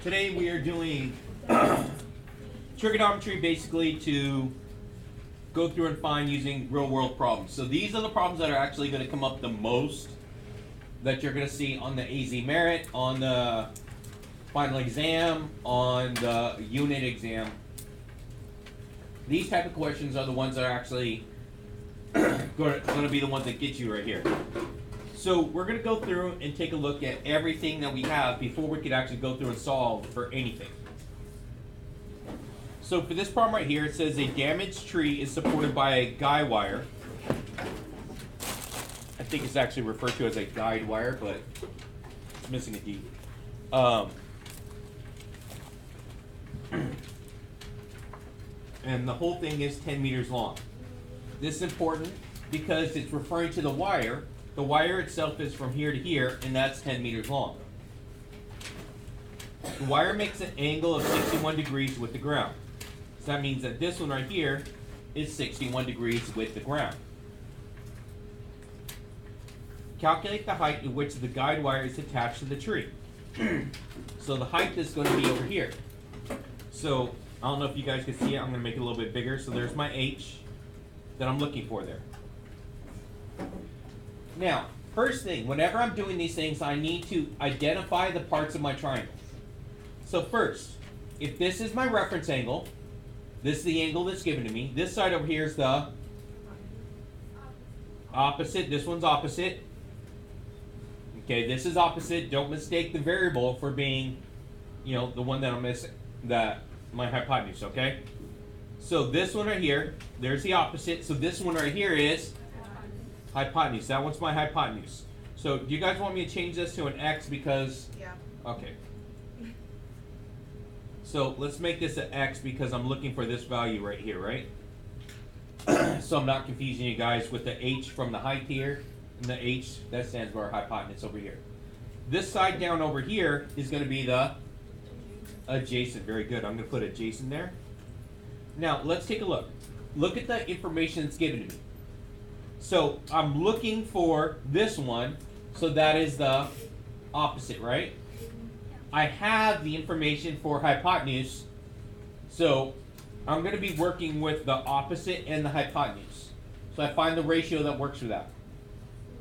Today we are doing trigonometry basically to go through and find using real world problems. So these are the problems that are actually going to come up the most that you're going to see on the AZ Merit, on the final exam, on the unit exam. These type of questions are the ones that are actually going to be the ones that get you right here. So we're going to go through and take a look at everything that we have before we could actually go through and solve for anything. So for this problem right here, it says a damaged tree is supported by a guy wire. I think it's actually referred to as a guide wire, but it's missing a D. And the whole thing is 10 meters long. This is important because it's referring to the wire. The wire itself is from here to here, and that's 10 meters long. The wire makes an angle of 61 degrees with the ground. So that means that this one right here is 61 degrees with the ground. Calculate the height at which the guide wire is attached to the tree. So the height is going to be over here. So I don't know if you guys can see it. I'm going to make it a little bit bigger. So there's my H that I'm looking for there. Now, first thing, whenever I'm doing these things, I need to identify the parts of my triangle. So first, if this is my reference angle, this is the angle that's given to me. This side over here is the opposite. This one's opposite. Okay, this is opposite. Don't mistake the variable for being, the one that I'm missing, my hypotenuse, okay? So this one right here, there's the opposite. So this one right here is hypotenuse. That one's my hypotenuse. So do you guys want me to change this to an X because... Yeah. Okay. So let's make this an X because I'm looking for this value right here, right? So I'm not confusing you guys with the H from the height here, and the H, that stands for our hypotenuse over here. This side down over here is going to be the adjacent. Very good. I'm going to put adjacent there. Now, let's take a look. Look at the information that's given to me. So I'm looking for this one, so that is the opposite, right? I have the information for hypotenuse, so I'm going to be working with the opposite and the hypotenuse. So I find the ratio that works for that.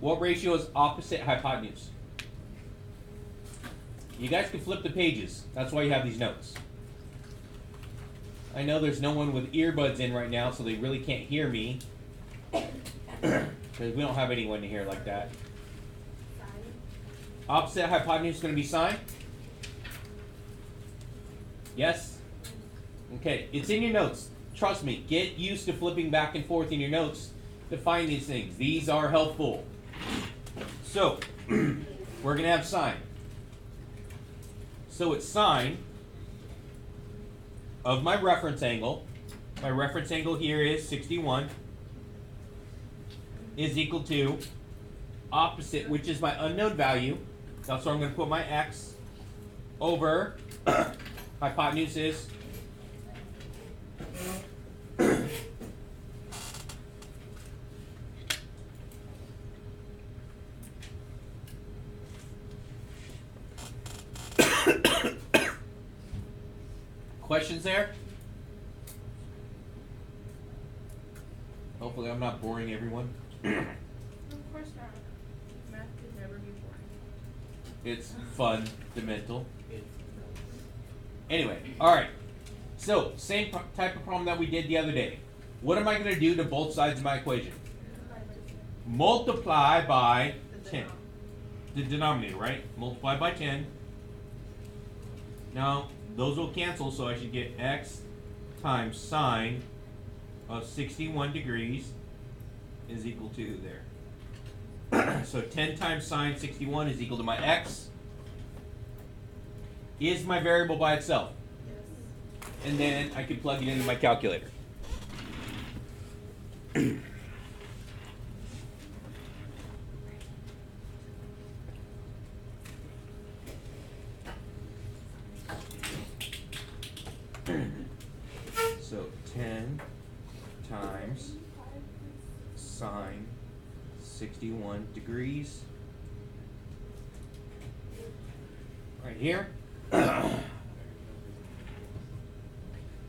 What ratio is opposite hypotenuse? You guys can flip the pages. That's why you have these notes. I know there's no one with earbuds in right now, so they really can't hear me. Because we don't have anyone to hear like that. Opposite hypotenuse is going to be sine? Yes? Okay, it's in your notes. Trust me, get used to flipping back and forth in your notes to find these things. These are helpful. So, we're going to have sine. So it's sine of my reference angle. My reference angle here is 61. Is equal to opposite, which is my unknown value. That's where I'm going to put my X over hypotenuse is questions there? Hopefully I'm not boring everyone. Of course not. Math could never be boring. It's fundamental. Anyway, alright. So, same type of problem that we did the other day. What am I going to do to both sides of my equation? Multiply by 10. The denominator, right? Multiply by 10. Now, those will cancel, so I should get X times sine of 61 degrees is equal to there. So 10 times sine 61 is equal to my X. Is my variable by itself. Yes. And then I can plug it into my calculator. So 10 times sine 61 degrees right here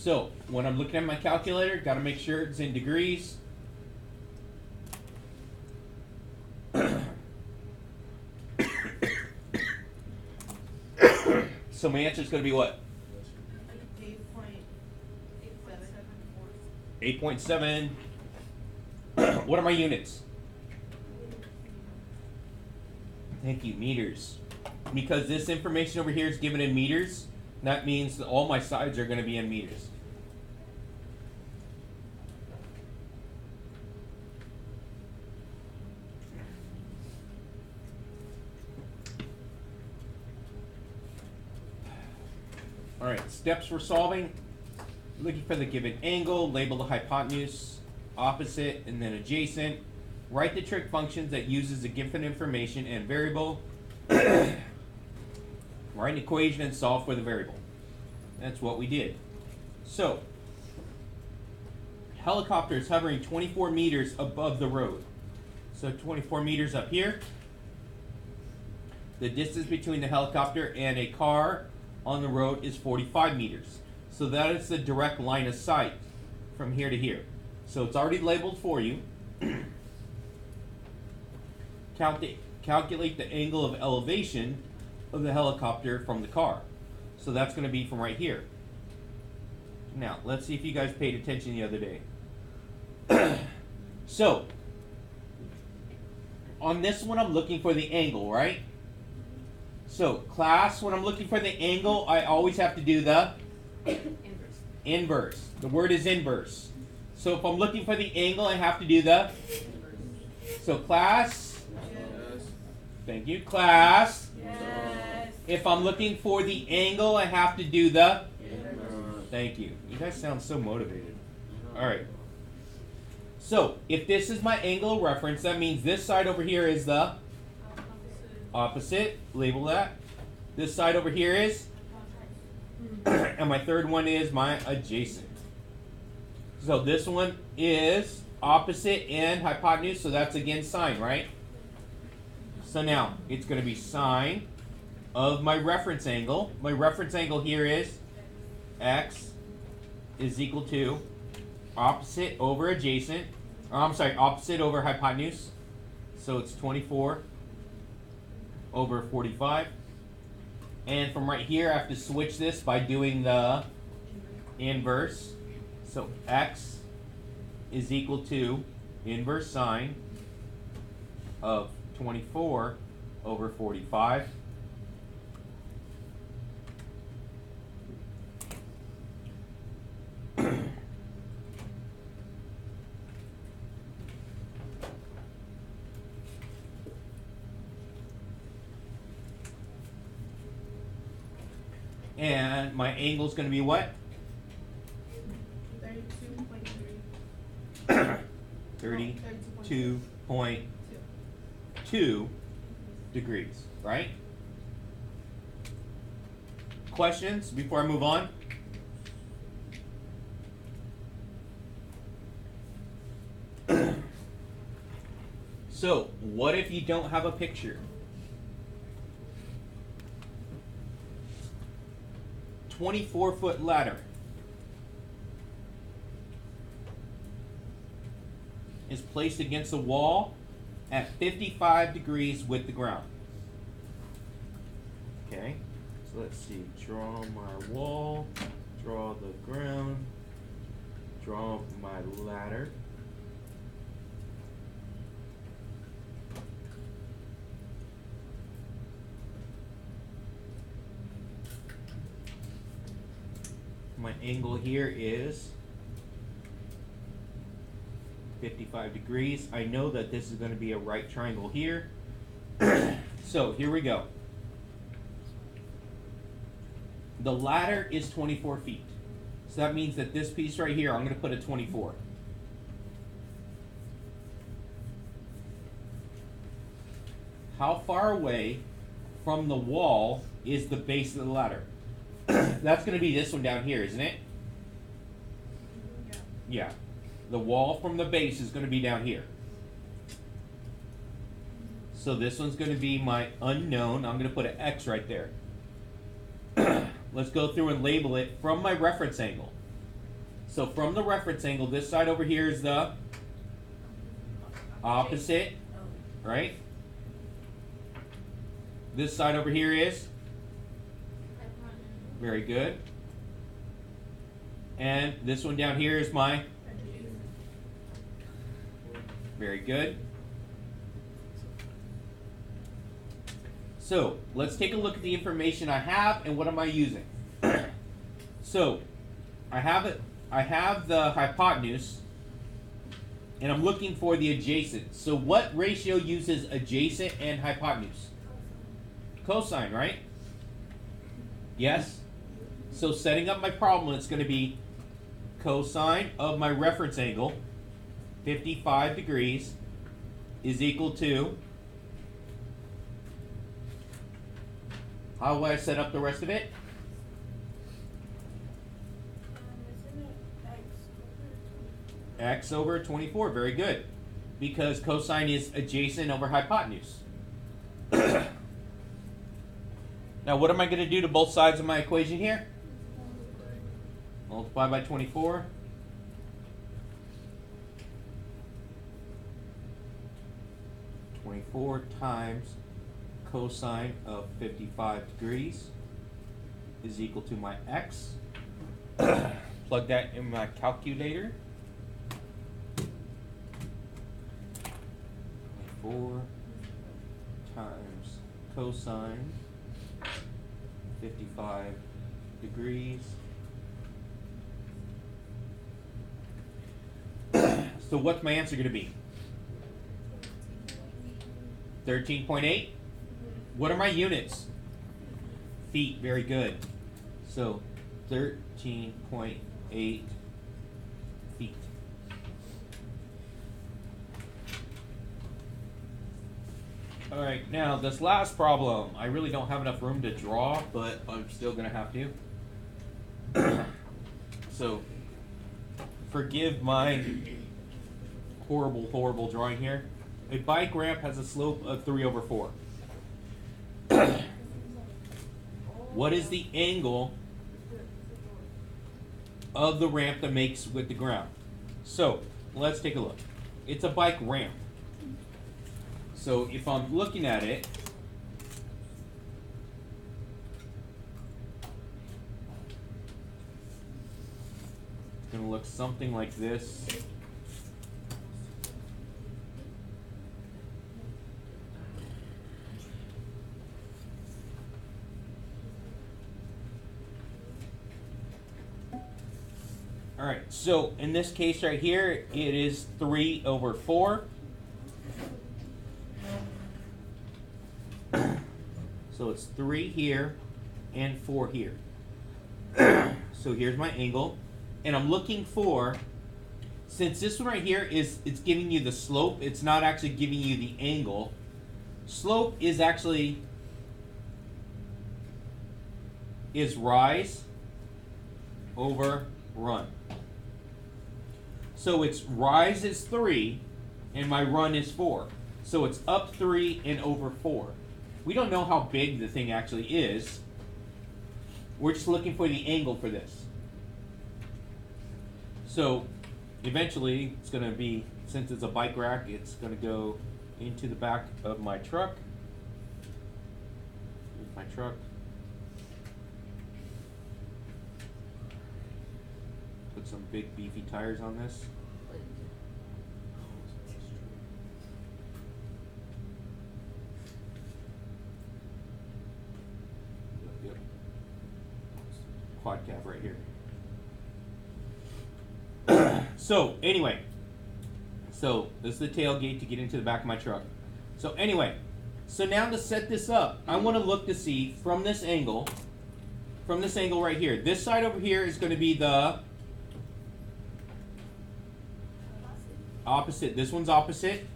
So when I'm looking at my calculator, got to make sure it's in degrees. So my answer is going to be what? 8.7. What are my units? Thank you, meters. Because this information over here is given in meters, that means that all my sides are going to be in meters. All right, steps for solving. Looking for the given angle, label the hypotenuse, opposite, and then adjacent. Write the trig functions that uses the given information and variable. Write an equation and solve for the variable. That's what we did. So, helicopter is hovering 24 meters above the road. So 24 meters up here. The distance between the helicopter and a car on the road is 45 meters. So that is the direct line of sight from here to here. So it's already labeled for you. Calculate the angle of elevation of the helicopter from the car. So that's going to be from right here. Now, let's see if you guys paid attention the other day. So, on this one I'm looking for the angle, right? So, class, when I'm looking for the angle, I always have to do the inverse. The word is inverse. So if I'm looking for the angle, I have to do the inverse. So class? Yes. Thank you. Class? Yes. If I'm looking for the angle, I have to do the inverse. Thank you. You guys sound so motivated. All right. So if this is my angle of reference, that means this side over here is the opposite. Label that. This side over here is and my third one is my adjacent. So this one is opposite and hypotenuse, so that's again sine, right? So now it's going to be sine of my reference angle. My reference angle here is x is equal to opposite over adjacent. Or I'm sorry, opposite over hypotenuse. So it's 24 over 45. And from right here, I have to switch this by doing the inverse. So x is equal to inverse sine of 24 over 45. And my angle is going to be what? 32.2 degrees, right? Questions before I move on? So, what if you don't have a picture? 24-foot ladder is placed against the wall at 55 degrees with the ground. Okay, so let's see. Draw my wall, draw the ground, draw my ladder. My angle here is 55 degrees. I know that this is going to be a right triangle here. So here we go. The ladder is 24 feet. So that means that this piece right here, I'm going to put a 24. How far away from the wall is the base of the ladder? That's going to be this one down here, isn't it? Yeah. The wall from the base is going to be down here. So this one's going to be my unknown. I'm going to put an X right there. Let's go through and label it from my reference angle. So from the reference angle, this side over here is the opposite, right? This side over here is very good. And this one down here is my very good. So let's take a look at the information I have and what am I using. So I have the hypotenuse and I'm looking for the adjacent. So what ratio uses adjacent and hypotenuse? Cosine, right? Yes? So setting up my problem, it's going to be cosine of my reference angle, 55 degrees, is equal to, how will I set up the rest of it? Isn't it X over 24, very good. Because cosine is adjacent over hypotenuse. Now what am I going to do to both sides of my equation here? Multiply by 24. Times cosine of 55 degrees is equal to my x. Plug that in my calculator. 24 times cosine 55 degrees. So what's my answer going to be? 13.8? What are my units? Feet, very good. So 13.8 feet. Alright, now this last problem, I really don't have enough room to draw, but I'm still going to have to. So, forgive my horrible drawing here. A bike ramp has a slope of 3 over 4. What is the angle of the ramp that makes with the ground? So, let's take a look. It's a bike ramp. So, if I'm looking at it, it's going to look something like this. Alright, so in this case right here, it is 3 over 4. So it's 3 here and 4 here. So here's my angle. And I'm looking for, since this one right here it's giving you the slope, it's not actually giving you the angle. Slope is actually, is rise over run. So its rise is 3 and my run is 4. So it's up 3 and over 4. We don't know how big the thing actually is. We're just looking for the angle for this. So eventually it's going to be, since it's a bike rack, it's going to go into the back of my truck. Here's my truck. Put some big beefy tires on this. Yep. Quad cab right here. So anyway, so this is the tailgate to get into the back of my truck. So anyway, so now to set this up, I want to look to see from this angle right here. This side over here is going to be the opposite. This one's opposite.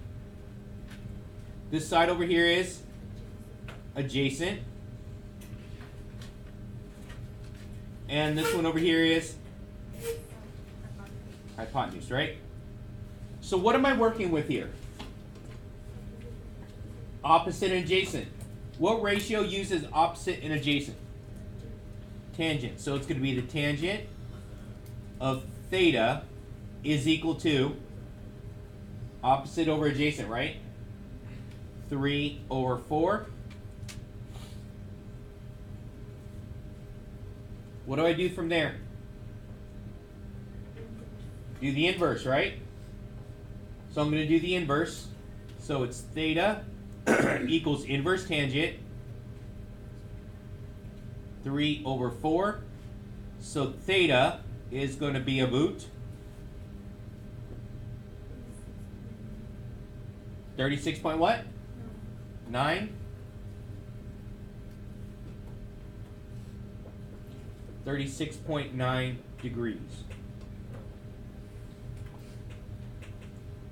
This side over here is adjacent. And this one over here is hypotenuse, right? So what am I working with here? Opposite and adjacent. What ratio uses opposite and adjacent? Tangent. So it's going to be the tangent of theta is equal to opposite over adjacent, right? 3 over 4. What do I do from there? Do the inverse, right? So I'm going to do the inverse. So it's theta equals inverse tangent 3 over 4. So theta is going to be about 36 point what? 9? 36.9 degrees.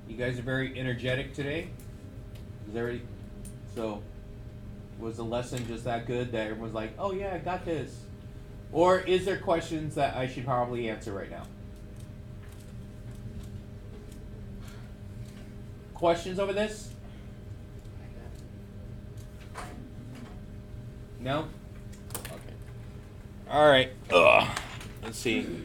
You guys are very energetic today. Is there, so was the lesson just that good that everyone's like, oh yeah, I got this? Or is there questions that I should probably answer right now? Questions over this? No? Okay. All right. Let's see.